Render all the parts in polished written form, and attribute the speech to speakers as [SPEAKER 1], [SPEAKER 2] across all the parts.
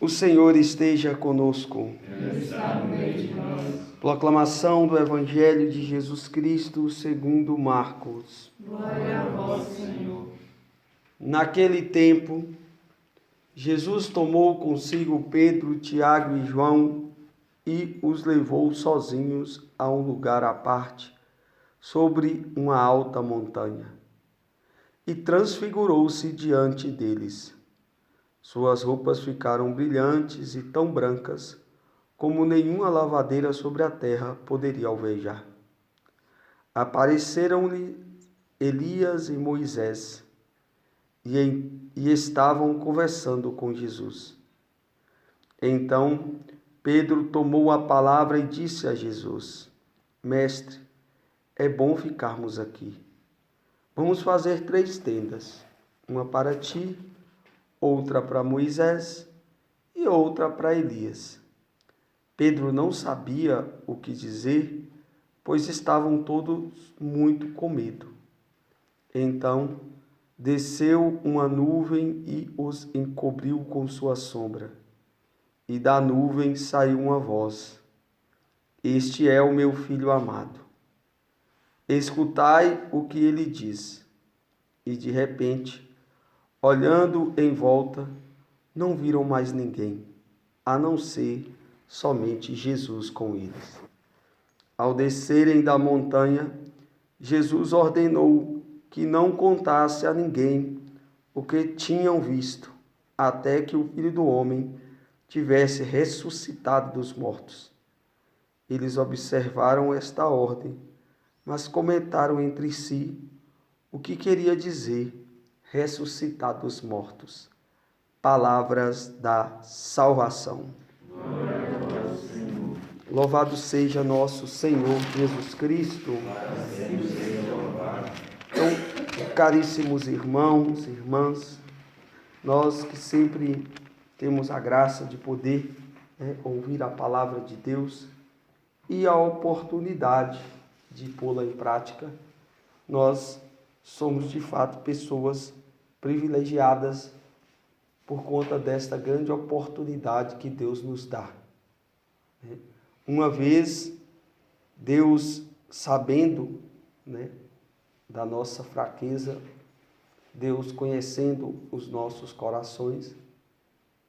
[SPEAKER 1] O Senhor esteja conosco.
[SPEAKER 2] Ele está no meio de nós.
[SPEAKER 1] Proclamação do Evangelho de Jesus Cristo segundo Marcos.
[SPEAKER 2] Glória a vós, Senhor.
[SPEAKER 1] Naquele tempo, Jesus tomou consigo Pedro, Tiago e João e os levou sozinhos a um lugar à parte, sobre uma alta montanha, e transfigurou-se diante deles. Suas roupas ficaram brilhantes e tão brancas como nenhuma lavadeira sobre a terra poderia alvejar. Apareceram-lhe Elias e Moisés e estavam conversando com Jesus. Então Pedro tomou a palavra e disse a Jesus: Mestre, é bom ficarmos aqui. Vamos fazer 3 tendas, uma para ti, outra para Moisés e outra para Elias. Pedro não sabia o que dizer, pois estavam todos muito com medo. Então desceu uma nuvem e os encobriu com sua sombra. E da nuvem saiu uma voz: Este é o meu filho amado. Escutai o que ele diz. E de repente, olhando em volta, não viram mais ninguém, a não ser somente Jesus com eles. Ao descerem da montanha, Jesus ordenou que não contasse a ninguém o que tinham visto, até que o Filho do Homem tivesse ressuscitado dos mortos. Eles observaram esta ordem, mas comentaram entre si o que queria dizer ressuscitar dos mortos. Palavras da salvação.
[SPEAKER 2] Glória a vós, Senhor.
[SPEAKER 1] Louvado seja nosso Senhor Jesus Cristo.
[SPEAKER 2] Para sempre seja louvado.
[SPEAKER 1] Então, caríssimos irmãos, irmãs, nós que sempre temos a graça de poder ouvir a palavra de Deus e a oportunidade de pô-la em prática, nós somos de fato pessoas privilegiadas por conta desta grande oportunidade que Deus nos dá. Uma vez, Deus, sabendo, da nossa fraqueza, Deus conhecendo os nossos corações,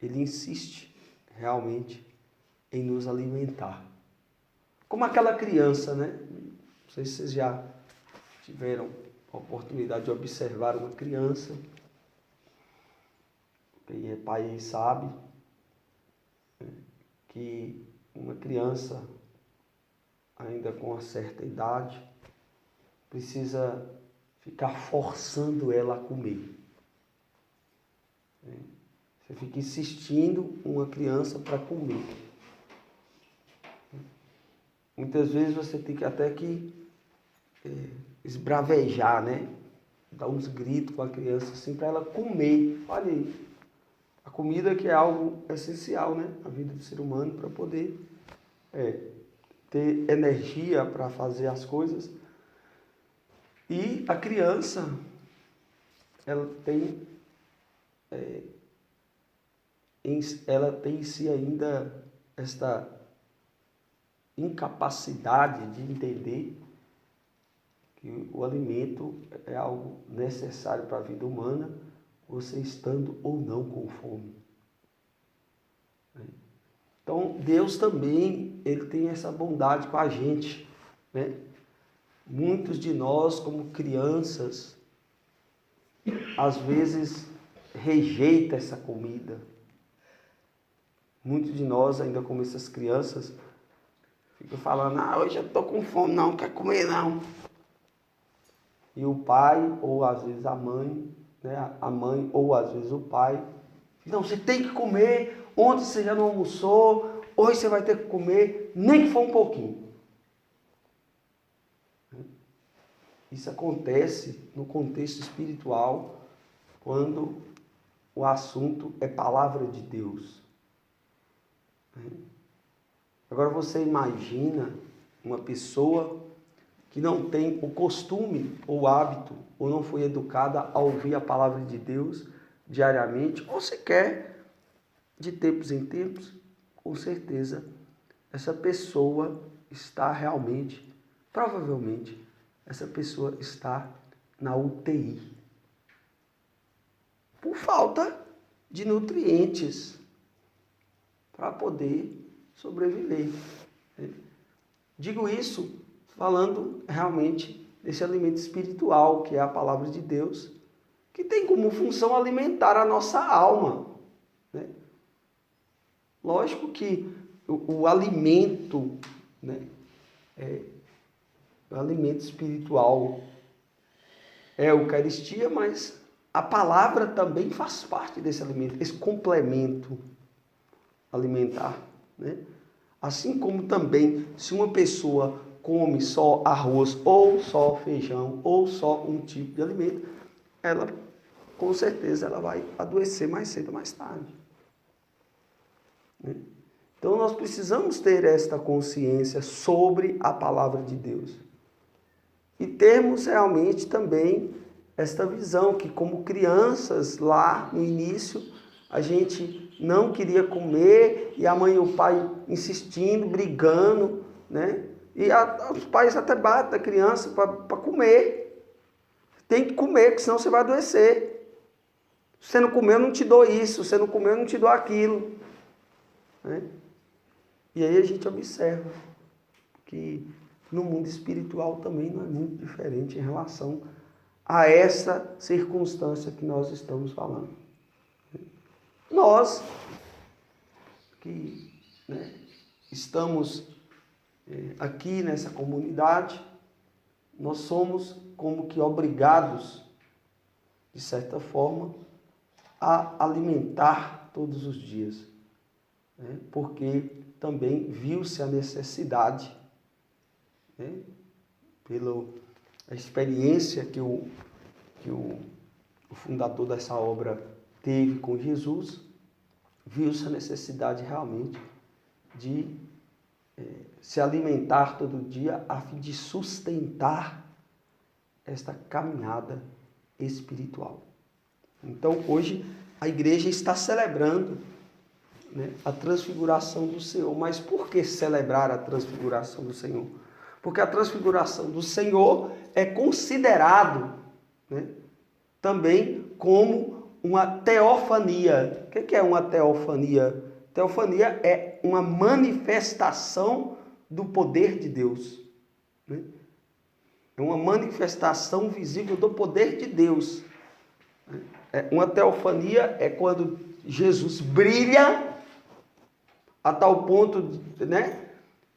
[SPEAKER 1] Ele insiste realmente em nos alimentar. Como aquela criança, Não sei se vocês já tiveram a oportunidade de observar uma criança. Quem é pai aí sabe que uma criança, ainda com uma certa idade, precisa ficar forçando ela a comer. Você fica insistindo uma criança para comer. Muitas vezes você tem que até que esbravejar, dar uns gritos com a criança assim para ela comer. Olha aí, a comida que é algo essencial, na vida do ser humano para poder ter energia para fazer as coisas. E a criança, ela tem em si ainda esta incapacidade de entender que o alimento é algo necessário para a vida humana, você estando ou não com fome. Então, Deus também, Ele tem essa bondade com a gente, Muitos de nós, como crianças, às vezes rejeita essa comida. Muitos de nós, ainda como essas crianças, ficam falando: hoje eu estou com fome, não quero comer não. E o pai, ou às vezes a mãe, a mãe, ou às vezes o pai, não, você tem que comer, ontem você já não almoçou, hoje você vai ter que comer, nem que for um pouquinho. Isso acontece no contexto espiritual, quando o assunto é palavra de Deus. Agora você imagina uma pessoa que não tem o costume ou o hábito, ou não foi educada a ouvir a palavra de Deus diariamente, ou sequer de tempos em tempos, com certeza, essa pessoa está realmente, provavelmente, essa pessoa está na UTI. Por falta de nutrientes para poder sobreviver. Digo isso falando realmente desse alimento espiritual, que é a palavra de Deus, que tem como função alimentar a nossa alma. Né? Lógico que o alimento, né, o alimento espiritual é a Eucaristia, mas a palavra também faz parte desse alimento, esse complemento alimentar. Né? Assim como também, se uma pessoa come só arroz, ou só feijão, ou só um tipo de alimento, ela, com certeza, ela vai adoecer mais cedo ou mais tarde. Né? Então, nós precisamos ter esta consciência sobre a palavra de Deus. E termos realmente também esta visão que, como crianças, lá no início, a gente não queria comer e a mãe e o pai insistindo, brigando, né? E os pais até batem a criança para comer. Tem que comer, porque senão você vai adoecer. Se você não comer, eu não te dou isso. Se você não comer, eu não te dou aquilo. Né? E aí a gente observa que no mundo espiritual também não é muito diferente em relação a essa circunstância que nós estamos falando. Nós que, né, estamos aqui nessa comunidade, nós somos como que obrigados, de certa forma, a alimentar todos os dias, né? Porque também viu-se a necessidade, né? Pela experiência que o fundador dessa obra teve com Jesus, viu-se a necessidade realmente de se alimentar todo dia a fim de sustentar esta caminhada espiritual. Então, hoje, a igreja está celebrando, né, a transfiguração do Senhor. Mas por que celebrar a transfiguração do Senhor? Porque a transfiguração do Senhor é considerado, né, também como uma teofania. O que é uma teofania? Teofania é uma manifestação do poder de Deus. Né? É uma manifestação visível do poder de Deus. Uma teofania é quando Jesus brilha a tal ponto, né,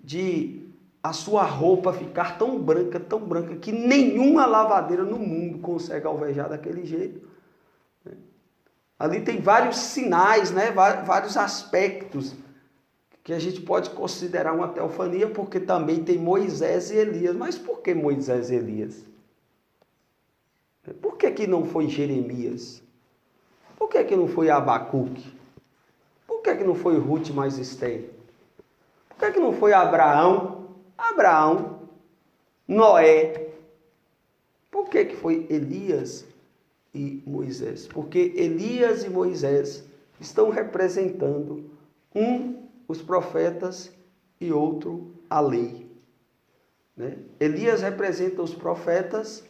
[SPEAKER 1] de a sua roupa ficar tão branca, que nenhuma lavadeira no mundo consegue alvejar daquele jeito. Ali tem vários sinais, né, vários aspectos que a gente pode considerar uma teofania, porque também tem Moisés e Elias. Mas por que Moisés e Elias? Por que não foi Jeremias? Por que não foi Abacuque? Por que não foi Ruth mais Esther? Por que não foi Abraão, Noé? Por que foi Elias e Moisés? Porque Elias e Moisés estão representando os profetas e outro a lei. Né? Elias representa os profetas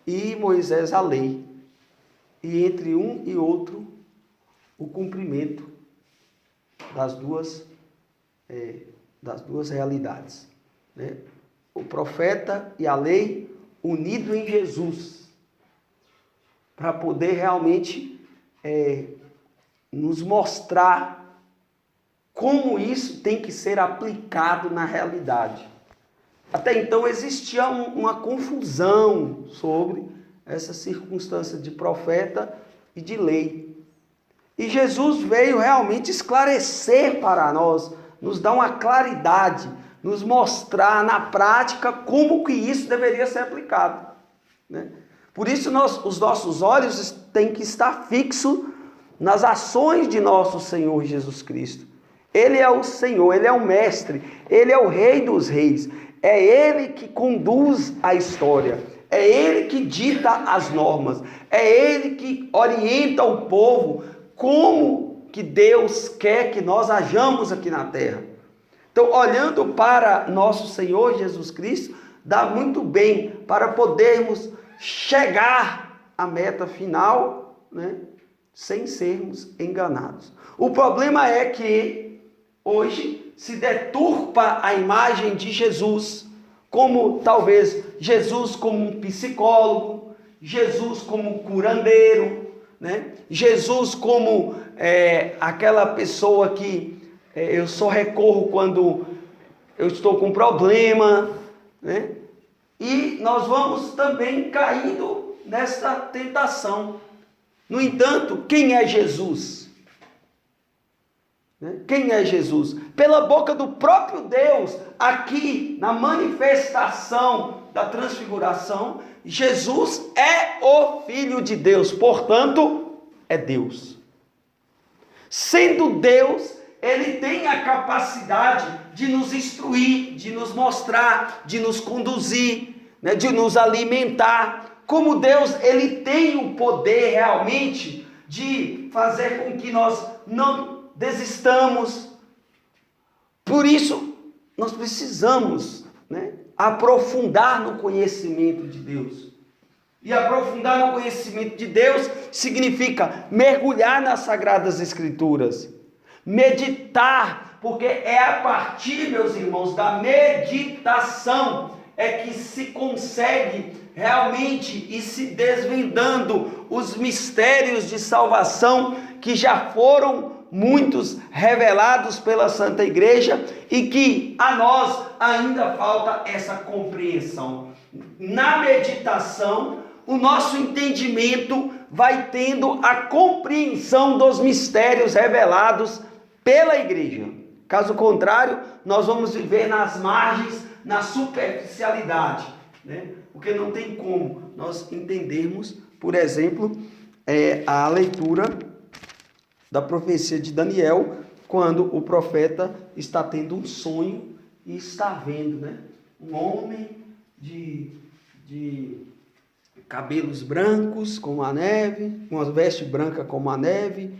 [SPEAKER 1] e Moisés a lei. E entre um e outro, o cumprimento das duas realidades. Né? O profeta e a lei unido em Jesus, para poder realmente nos mostrar como isso tem que ser aplicado na realidade. Até então existia uma confusão sobre essa circunstância de profeta e de lei. E Jesus veio realmente esclarecer para nós, nos dar uma claridade, nos mostrar na prática como que isso deveria ser aplicado. Né? Por isso os nossos olhos têm que estar fixos nas ações de nosso Senhor Jesus Cristo. Ele é o Senhor, Ele é o Mestre, Ele é o Rei dos Reis. É Ele que conduz a história, é Ele que dita as normas, é Ele que orienta o povo como que Deus quer que nós hajamos aqui na terra. Então, olhando para nosso Senhor Jesus Cristo, dá muito bem para podermos chegar à meta final, né, sem sermos enganados. O problema é que hoje se deturpa a imagem de Jesus, como talvez Jesus como um psicólogo, Jesus como um curandeiro, né? Jesus como aquela pessoa que eu só recorro quando eu estou com problema, né? E nós vamos também caindo nessa tentação. No entanto, quem é Jesus? Quem é Jesus? Pela boca do próprio Deus, aqui na manifestação da transfiguração, Jesus é o Filho de Deus, portanto, é Deus. Sendo Deus, Ele tem a capacidade de nos instruir, de nos mostrar, de nos conduzir, né, de nos alimentar. Como Deus, Ele tem o poder realmente de fazer com que nós não desistamos. Por isso, nós precisamos, né, aprofundar no conhecimento de Deus. E aprofundar no conhecimento de Deus significa mergulhar nas Sagradas Escrituras, meditar, porque é a partir, meus irmãos, da meditação é que se consegue realmente ir se desvendando os mistérios de salvação que já foram muitos revelados pela Santa Igreja e que a nós ainda falta essa compreensão. Na meditação, o nosso entendimento vai tendo a compreensão dos mistérios revelados pela Igreja. Caso contrário, nós vamos viver nas margens, na superficialidade, né? Porque não tem como nós entendermos, por exemplo, a leitura da profecia de Daniel, quando o profeta está tendo um sonho e está vendo, né, um homem de cabelos brancos como a neve, uma veste branca como a neve,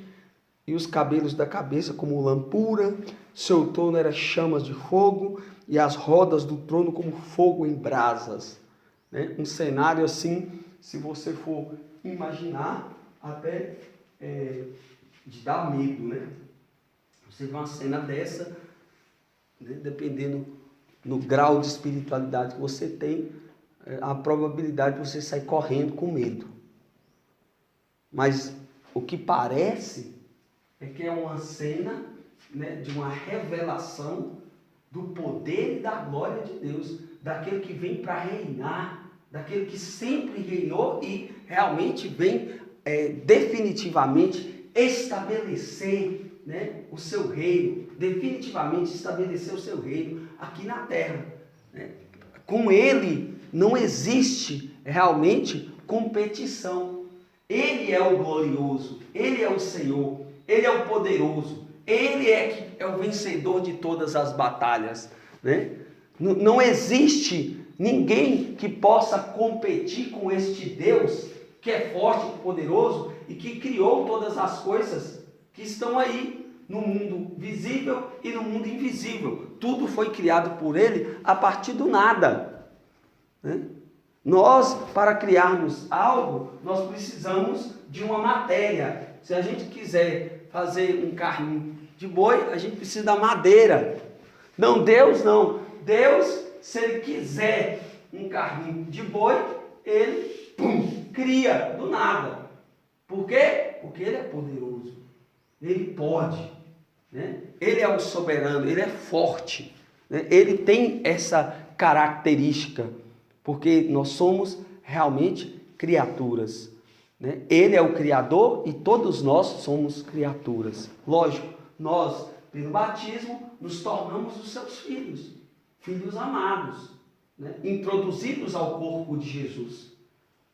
[SPEAKER 1] e os cabelos da cabeça como lã pura, seu trono era chamas de fogo, e as rodas do trono como fogo em brasas. Né? Um cenário assim, se você for imaginar, até de dar medo, né? Você vê uma cena dessa, né, dependendo no grau de espiritualidade que você tem, a probabilidade de você sair correndo com medo. Mas o que parece é que é uma cena, né, de uma revelação do poder e da glória de Deus, daquele que vem para reinar, daquele que sempre reinou e realmente vem definitivamente estabelecer, né, o seu reino, definitivamente estabelecer o seu reino aqui na terra. Né? Com ele não existe realmente competição. Ele é o glorioso, ele é o Senhor, ele é o poderoso, ele é o vencedor de todas as batalhas. Né? Não existe ninguém que possa competir com este Deus que é forte e poderoso e que criou todas as coisas que estão aí no mundo visível e no mundo invisível. Tudo foi criado por ele a partir do nada. Né? Nós, para criarmos algo, nós precisamos de uma matéria. Se a gente quiser fazer um carrinho de boi, a gente precisa da madeira. Não, Deus não. Deus, se ele quiser um carrinho de boi, ele cria do nada. Por quê? Porque ele é poderoso. Ele pode. Né? Ele é o soberano, ele é forte. Né? Ele tem essa característica. Porque nós somos realmente criaturas. Né? Ele é o Criador e todos nós somos criaturas. Lógico, nós, pelo batismo, nos tornamos os seus filhos. Filhos amados. Né? Introduzidos ao corpo de Jesus.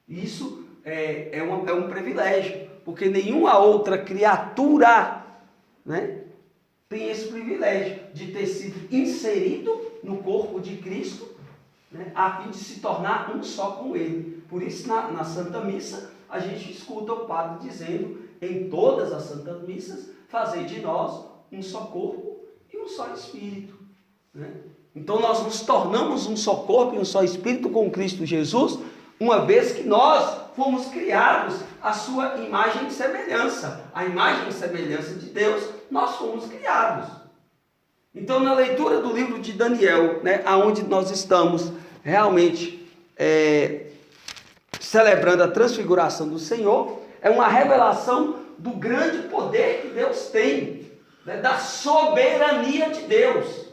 [SPEAKER 1] Isso é um privilégio, porque nenhuma outra criatura, né, tem esse privilégio de ter sido inserido no corpo de Cristo, né, a fim de se tornar um só com Ele. Por isso, na Santa Missa, a gente escuta o padre dizendo, em todas as Santas Missas, fazer de nós um só corpo e um só espírito, né? Então nós nos tornamos um só corpo e um só espírito com Cristo Jesus, uma vez que nós fomos criados à sua imagem e semelhança. A imagem e semelhança de Deus, nós fomos criados. Então, na leitura do livro de Daniel, né, aonde nós estamos realmente celebrando a transfiguração do Senhor, é uma revelação do grande poder que Deus tem, né, da soberania de Deus.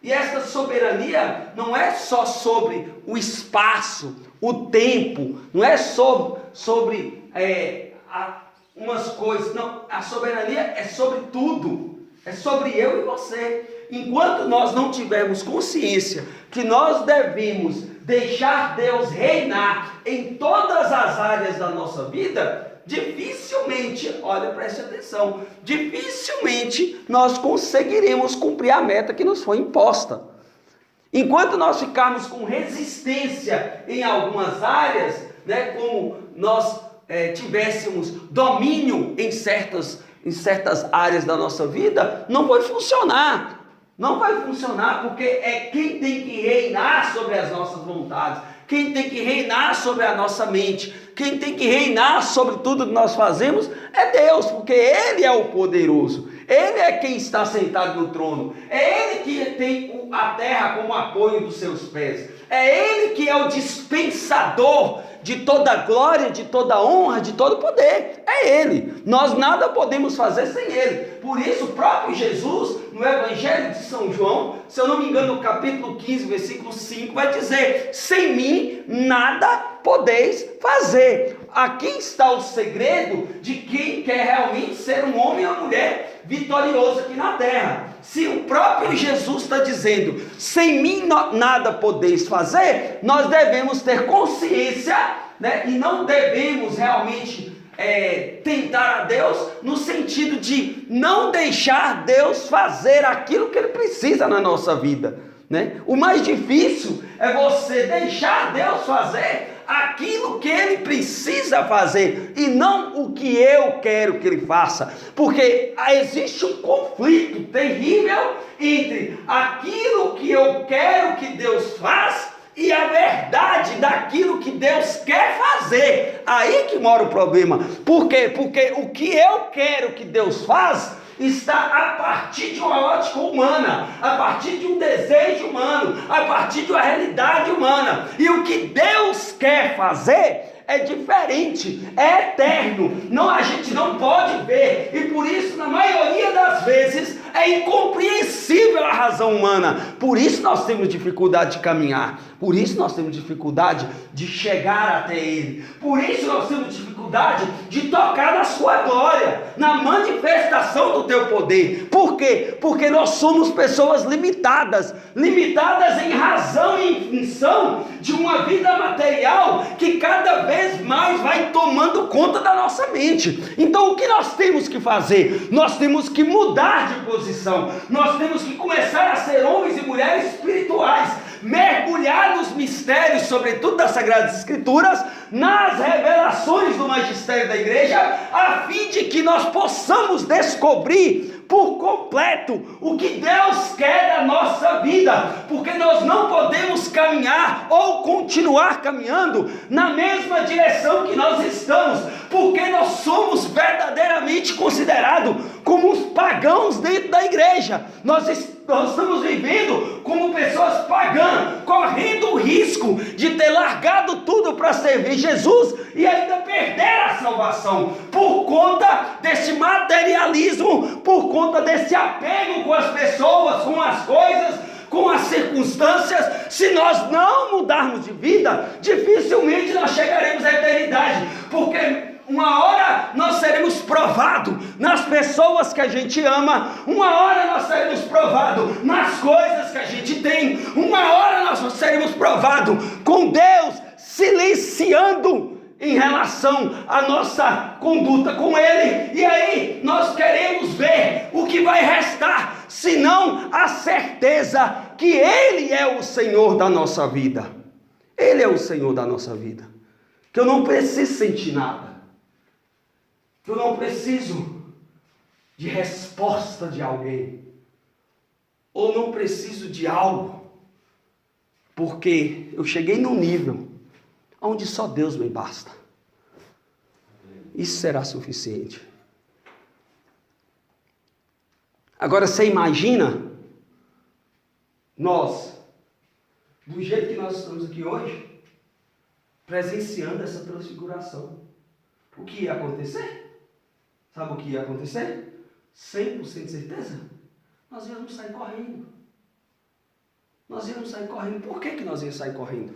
[SPEAKER 1] E essa soberania não é só sobre o espaço, o tempo, não é sobre umas coisas, não, a soberania é sobre tudo, é sobre eu e você. Enquanto nós não tivermos consciência que nós devemos deixar Deus reinar em todas as áreas da nossa vida, dificilmente, olha, preste atenção, dificilmente nós conseguiremos cumprir a meta que nos foi imposta. Enquanto nós ficarmos com resistência em algumas áreas, né, como nós tivéssemos domínio em certas áreas da nossa vida, não vai funcionar. Não vai funcionar, porque é quem tem que reinar sobre as nossas vontades, quem tem que reinar sobre a nossa mente, quem tem que reinar sobre tudo que nós fazemos é Deus, porque Ele é o poderoso, Ele é quem está sentado no trono, é Ele que tem a terra como apoio dos seus pés, é Ele que é o dispensador de toda glória, de toda honra, de todo poder, é Ele. Nós nada podemos fazer sem Ele. Por isso o próprio Jesus, no Evangelho de São João, se eu não me engano, no capítulo 15, versículo 5, vai dizer: sem mim nada podeis fazer. Aqui está o segredo de quem quer realmente ser um homem ou mulher vitorioso aqui na terra. Se o próprio Jesus está dizendo, sem mim nada podeis fazer, nós devemos ter consciência, né? E não devemos realmente tentar a Deus no sentido de não deixar Deus fazer aquilo que Ele precisa na nossa vida, né? O mais difícil é você deixar Deus fazer aquilo que Ele precisa fazer e não o que eu quero que Ele faça, porque existe um conflito terrível entre aquilo que eu quero que Deus faça e a verdade daquilo que Deus quer fazer. Aí que mora o problema. Por quê? Porque o que eu quero que Deus faça está a partir de uma ótica humana, a partir de um desejo humano, a partir de uma realidade humana. E o que Deus quer fazer é diferente, é eterno. Não, a gente não pode ver, e por isso, na maioria das vezes, é incompreensível a razão humana. Por isso nós temos dificuldade de caminhar, por isso nós temos dificuldade de chegar até Ele, por isso nós temos dificuldade de tocar na sua glória, na manifestação do teu poder. Por quê? Porque nós somos pessoas limitadas em razão e em função de uma vida material que cada vez mais vai tomando conta da nossa mente. Então o que nós temos que fazer? Nós temos que mudar de posição, nós temos que começar a ser homens e mulheres espirituais, mergulhar nos mistérios, sobretudo das Sagradas Escrituras, nas revelações do magistério da igreja, a fim de que nós possamos descobrir por completo o que Deus quer da nossa vida, porque nós não podemos caminhar ou continuar caminhando na mesma direção que nós estamos, porque nós somos verdadeiramente considerados como os pagãos dentro da igreja. Nós estamos vivendo como pessoas pagãs, correndo o risco de ter largado tudo para servir Jesus e ainda perder a salvação, por conta desse materialismo, por conta desse apego com as pessoas, com as coisas, com as circunstâncias. Se nós não mudarmos de vida, dificilmente nós chegaremos à eternidade, porque uma hora nós seremos provados nas pessoas que a gente ama, uma hora nós seremos provados nas coisas que a gente tem, uma hora nós seremos provados com Deus silenciando em relação à nossa conduta com Ele. E aí nós queremos ver o que vai restar, senão a certeza que Ele é o Senhor da nossa vida. Ele é o Senhor da nossa vida, que eu não preciso sentir nada, que eu não preciso de resposta de alguém, ou não preciso de algo, porque eu cheguei num nível onde só Deus me basta. Isso será suficiente. Agora você imagina nós, do jeito que nós estamos aqui hoje, presenciando essa transfiguração. O que ia acontecer? Sabe o que ia acontecer? 100% de certeza? Nós íamos sair correndo. Nós íamos sair correndo. Por que nós íamos sair correndo?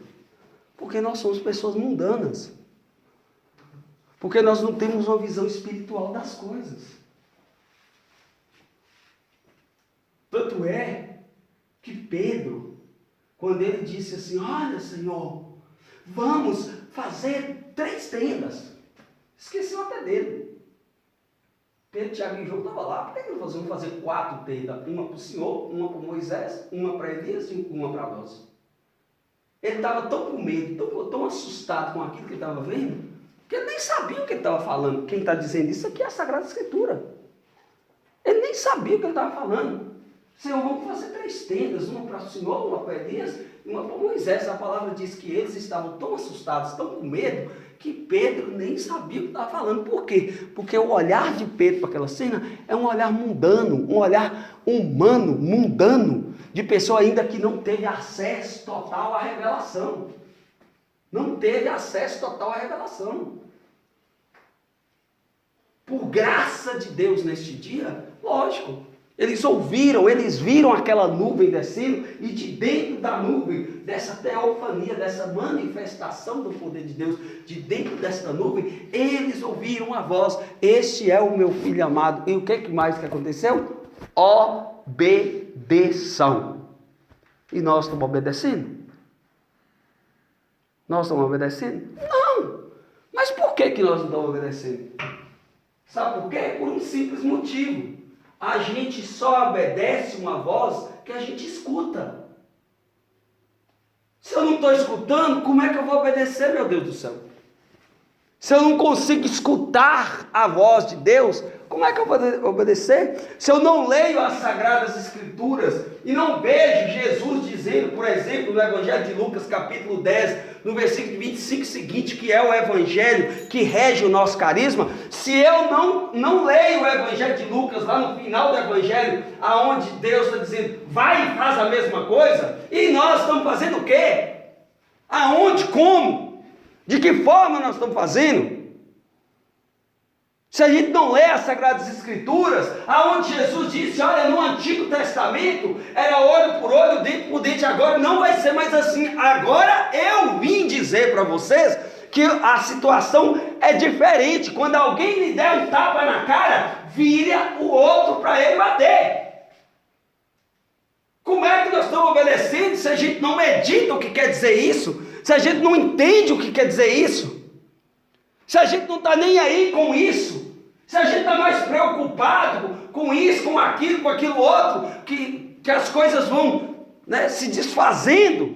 [SPEAKER 1] Porque nós somos pessoas mundanas. Porque nós não temos uma visão espiritual das coisas. Tanto é que Pedro, quando ele disse assim, olha Senhor, vamos fazer 3 tendas. Esqueceu até dele. Pedro, Tiago e João estavam lá. Por que nós vamos fazer 4 tendas? Uma para o Senhor, uma para Moisés, uma para Elias e uma para nós. Ele estava tão com medo, tão assustado com aquilo que ele estava vendo, que ele nem sabia o que ele estava falando. Quem está dizendo isso aqui é a Sagrada Escritura. Ele nem sabia o que ele estava falando. Senhor, vamos fazer 3 tendas, uma para o Senhor, uma para Elias e uma para Moisés. A palavra diz que eles estavam tão assustados, tão com medo, que Pedro nem sabia o que estava falando. Por quê? Porque o olhar de Pedro para aquela cena é um olhar mundano, um olhar humano, mundano, de pessoa ainda que não teve acesso total à revelação. Não teve acesso total à revelação. Por graça de Deus neste dia, lógico, eles ouviram, eles viram aquela nuvem descendo, e de dentro da nuvem, dessa teofania, dessa manifestação do poder de Deus, de dentro dessa nuvem, eles ouviram a voz, este é o meu filho amado. E o que mais que aconteceu? Obedeção. E nós estamos obedecendo? Nós estamos obedecendo? Não! Mas por que nós não estamos obedecendo? Sabe por quê? Por um simples motivo. A gente só obedece uma voz que a gente escuta. Se eu não estou escutando, como é que eu vou obedecer, meu Deus do céu? Se eu não consigo escutar a voz de Deus, como é que eu vou obedecer? Se eu não leio as Sagradas Escrituras e não vejo Jesus dizendo, por exemplo, no Evangelho de Lucas, capítulo 10, no versículo 25 seguinte, que é o Evangelho que rege o nosso carisma, se eu não leio o Evangelho de Lucas, lá no final do Evangelho, aonde Deus está dizendo, vai e faz a mesma coisa, e nós estamos fazendo o quê? Aonde? Como? De que forma nós estamos fazendo? Se a gente não lê as Sagradas Escrituras, aonde Jesus disse, olha, no Antigo Testamento, era olho por olho, dente por dente, agora não vai ser mais assim. Agora eu vim dizer para vocês que a situação é diferente. Quando alguém lhe der um tapa na cara, vira o outro para ele bater. Como é que nós estamos obedecendo se a gente não medita o que quer dizer isso? Se a gente não entende o que quer dizer isso? Se a gente não está nem aí com isso? Se a gente está mais preocupado com isso, com aquilo outro, que as coisas vão, né, se desfazendo.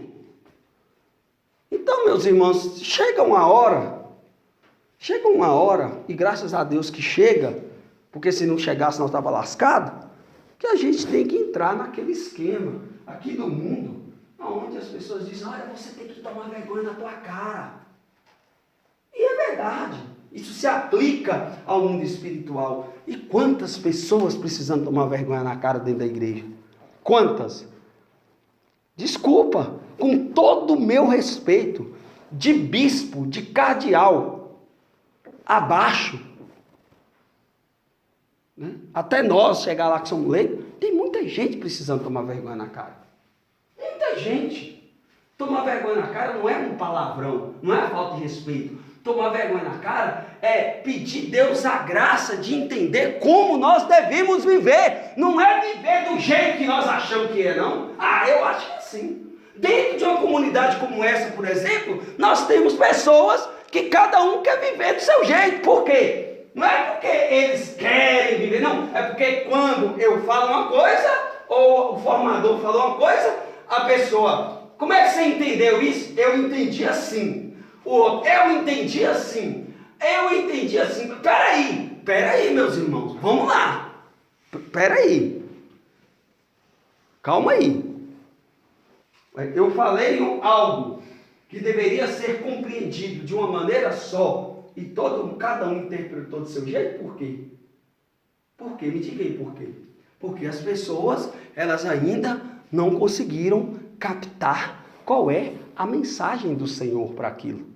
[SPEAKER 1] Então, meus irmãos, chega uma hora, e graças a Deus que chega, porque se não chegasse nós estávamos lascados, que a gente tem que entrar naquele esquema aqui do mundo, onde as pessoas dizem, olha, você tem que tomar vergonha na tua cara. E é verdade, isso se aplica ao mundo espiritual. E quantas pessoas precisando tomar vergonha na cara dentro da igreja? Quantas? Desculpa, com todo o meu respeito, de bispo, de cardeal, abaixo, né? Até nós chegar lá que somos leigos, tem muita gente precisando tomar vergonha na cara. Muita gente. Tomar vergonha na cara não é um palavrão, não é falta de respeito. Tomar vergonha na cara é pedir Deus a graça de entender como nós devemos viver. Não é viver do jeito que nós achamos que é, não. Eu acho que é assim. Dentro de uma comunidade como essa, por exemplo, nós temos pessoas que cada um quer viver do seu jeito. Por quê? Não é porque eles querem viver, não. É porque quando eu falo uma coisa, ou o formador falou uma coisa, a pessoa, como é que você entendeu isso? Eu entendi assim. O outro, eu entendi assim. Peraí, meus irmãos, vamos lá. Espera aí. Calma aí. Eu falei algo que deveria ser compreendido de uma maneira só e cada um interpretou do seu jeito. Por quê? Por quê? Me diga aí por quê. Porque as pessoas, elas ainda não conseguiram captar qual é a mensagem do Senhor para aquilo.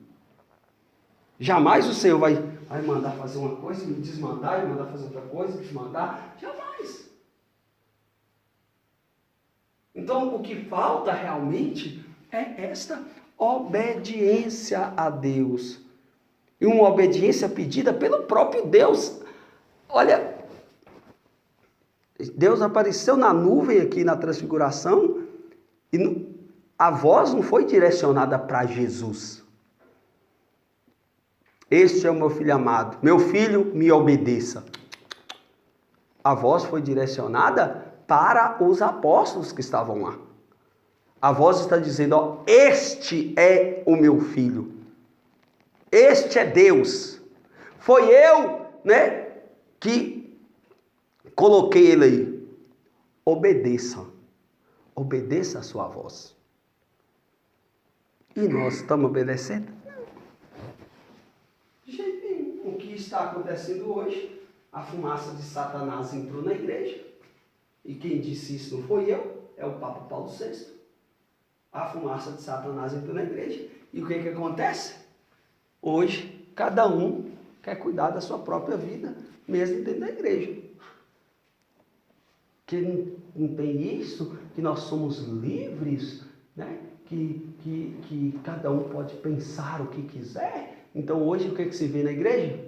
[SPEAKER 1] Jamais o Senhor vai mandar fazer uma coisa, me desmandar, e mandar fazer outra coisa, desmandar. Jamais. Então, o que falta realmente é esta obediência a Deus. E uma obediência pedida pelo próprio Deus. Olha, Deus apareceu na nuvem aqui na transfiguração e a voz não foi direcionada para Jesus. Este é o meu filho amado. Meu filho, me obedeça. A voz foi direcionada para os apóstolos que estavam lá. A voz está dizendo, ó, este é o meu filho. Este é Deus. Foi eu, que coloquei ele aí. Obedeça. Obedeça a sua voz. E nós estamos obedecendo? De jeito nenhum. O que está acontecendo hoje, a fumaça de Satanás entrou na igreja. E quem disse isso não foi eu, é o Papa Paulo VI. A fumaça de Satanás entrou na igreja. E o que acontece? Hoje, cada um quer cuidar da sua própria vida, mesmo dentro da igreja. Que não tem isso, que nós somos livres, que cada um pode pensar o que quiser. Então hoje o que se vê na igreja?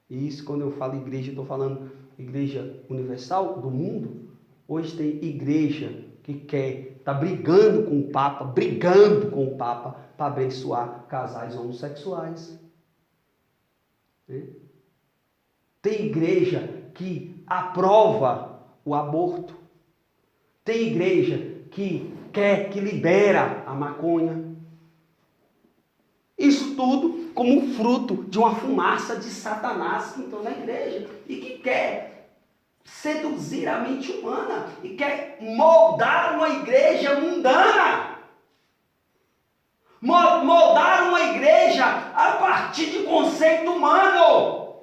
[SPEAKER 1] E isso, quando eu falo igreja, estou falando igreja universal do mundo. Hoje tem igreja que está brigando com o Papa para abençoar casais homossexuais. Tem igreja que aprova o aborto. Tem igreja que libera a maconha. Isso tudo como fruto de uma fumaça de Satanás que entrou na igreja e que quer seduzir a mente humana e quer moldar uma igreja mundana. Moldar uma igreja a partir de conceito humano.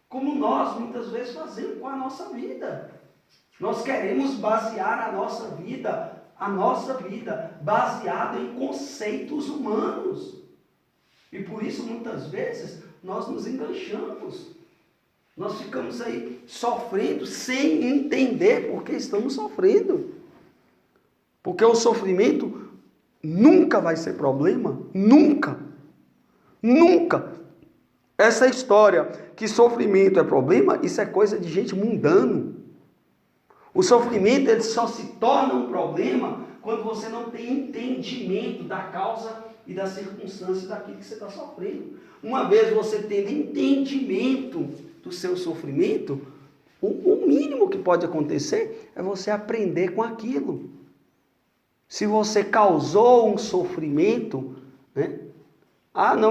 [SPEAKER 1] Como nós muitas vezes fazemos com a nossa vida. Nós queremos basear a nossa vida baseada em conceitos humanos. E por isso muitas vezes nós nos enganchamos. Nós ficamos aí sofrendo sem entender por que estamos sofrendo. Porque o sofrimento nunca vai ser problema. Nunca. Nunca. Essa história que sofrimento é problema, isso é coisa de gente mundano. O sofrimento ele só se torna um problema quando você não tem entendimento da causa e da circunstância daquilo que você está sofrendo. Uma vez você tendo entendimento do seu sofrimento, o mínimo que pode acontecer é você aprender com aquilo. Se você causou um sofrimento,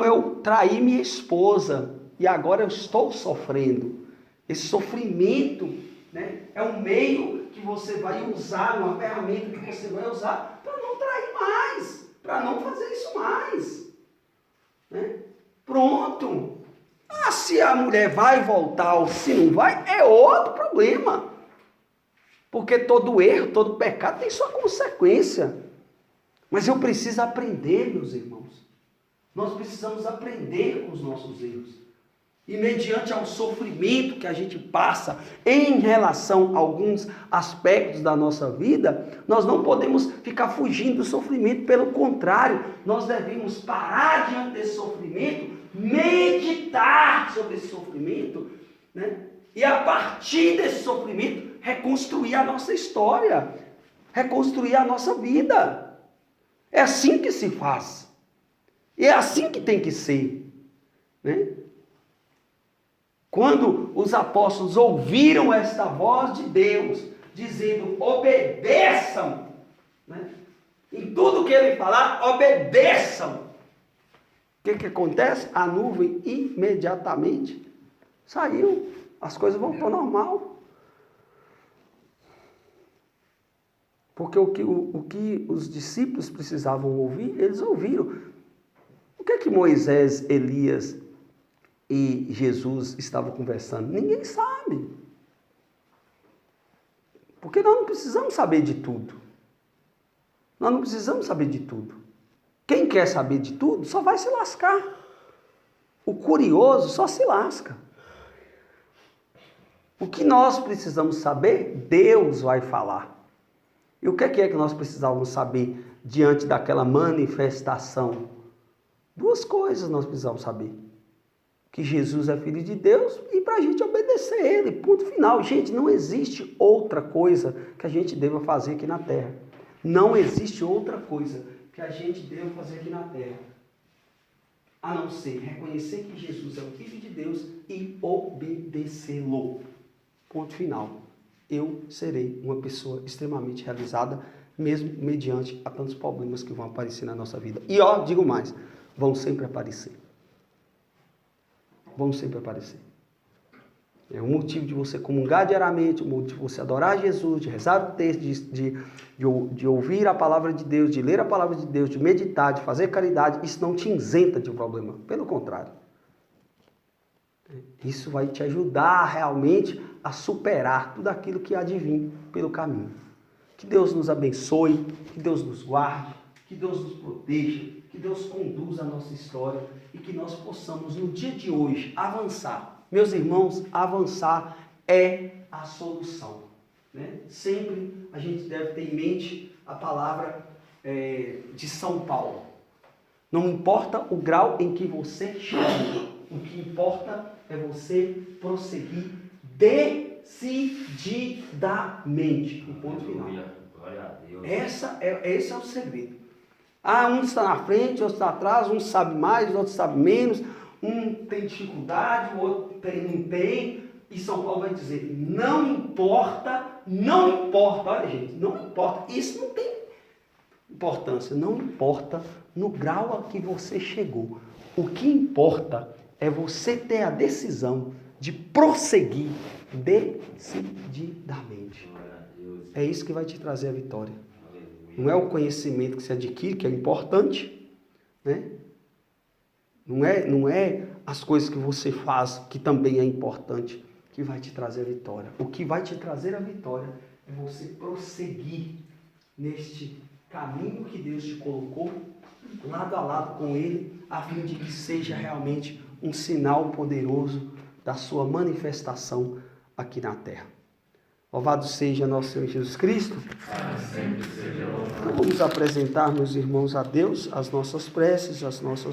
[SPEAKER 1] eu traí minha esposa e agora eu estou sofrendo. Esse sofrimento é um meio que você vai usar, uma ferramenta que você vai usar para não trair mais, para não fazer isso mais. Pronto. Se a mulher vai voltar ou se não vai, é outro problema. Porque todo erro, todo pecado tem sua consequência. Mas eu preciso aprender, meus irmãos. Nós precisamos aprender com os nossos erros. E mediante ao sofrimento que a gente passa em relação a alguns aspectos da nossa vida, nós não podemos ficar fugindo do sofrimento. Pelo contrário, nós devemos parar diante desse sofrimento, meditar sobre esse sofrimento, e a partir desse sofrimento, reconstruir a nossa história, reconstruir a nossa vida. É assim que se faz. E é assim que tem que ser. Quando os apóstolos ouviram esta voz de Deus, dizendo, obedeçam, em tudo que ele falar, obedeçam. O que acontece? A nuvem imediatamente saiu. as coisas voltam ao normal. Porque o que os discípulos precisavam ouvir, eles ouviram. O que é que Moisés, Elias e Jesus estavam conversando? Ninguém sabe. Porque nós não precisamos saber de tudo. Nós não precisamos saber de tudo. Quem quer saber de tudo só vai se lascar. O curioso só se lasca. O que nós precisamos saber, Deus vai falar. E o que é que nós precisávamos saber diante daquela manifestação? Duas coisas nós precisamos saber. Que Jesus é Filho de Deus e para a gente obedecer a Ele. Ponto final. Gente, não existe outra coisa que a gente deva fazer aqui na Terra. Não existe outra coisa que a gente deva fazer aqui na Terra. A não ser reconhecer que Jesus é o Filho de Deus e obedecê-lo. Ponto final. Eu serei uma pessoa extremamente realizada, mesmo mediante a tantos problemas que vão aparecer na nossa vida. E digo mais, vão sempre aparecer. Vão sempre aparecer. É um motivo de você comungar diariamente, um motivo de você adorar Jesus, de rezar o texto, de ouvir a palavra de Deus, de ler a palavra de Deus, de meditar, de fazer caridade. Isso não te isenta de um problema. Pelo contrário. Isso vai te ajudar realmente a superar tudo aquilo que há de vir pelo caminho. Que Deus nos abençoe, que Deus nos guarde, que Deus nos proteja, que Deus conduza a nossa história e que nós possamos, no dia de hoje, avançar. Meus irmãos, avançar é a solução. Né? Sempre a gente deve ter em mente a palavra de São Paulo. Não importa o grau em que você chega, o que importa é você prosseguir decididamente. O ponto final.
[SPEAKER 2] Glória a Deus.
[SPEAKER 1] Esse é o segredo. Um está na frente, outro está atrás, um sabe mais, outro sabe menos, um tem dificuldade, o outro não tem. E São Paulo vai dizer, não importa, olha gente, não importa, isso não tem importância, não importa no grau a que você chegou. O que importa é você ter a decisão de prosseguir decididamente. É isso que vai te trazer a vitória. Não é o conhecimento que você adquire, que é importante, né? Não é as coisas que você faz, que também é importante, que vai te trazer a vitória. O que vai te trazer a vitória é você prosseguir neste caminho que Deus te colocou, lado a lado com Ele, a fim de que seja realmente um sinal poderoso da sua manifestação aqui na terra. Louvado seja nosso Senhor Jesus Cristo. Então vamos apresentar, meus irmãos, a Deus as nossas preces, as nossas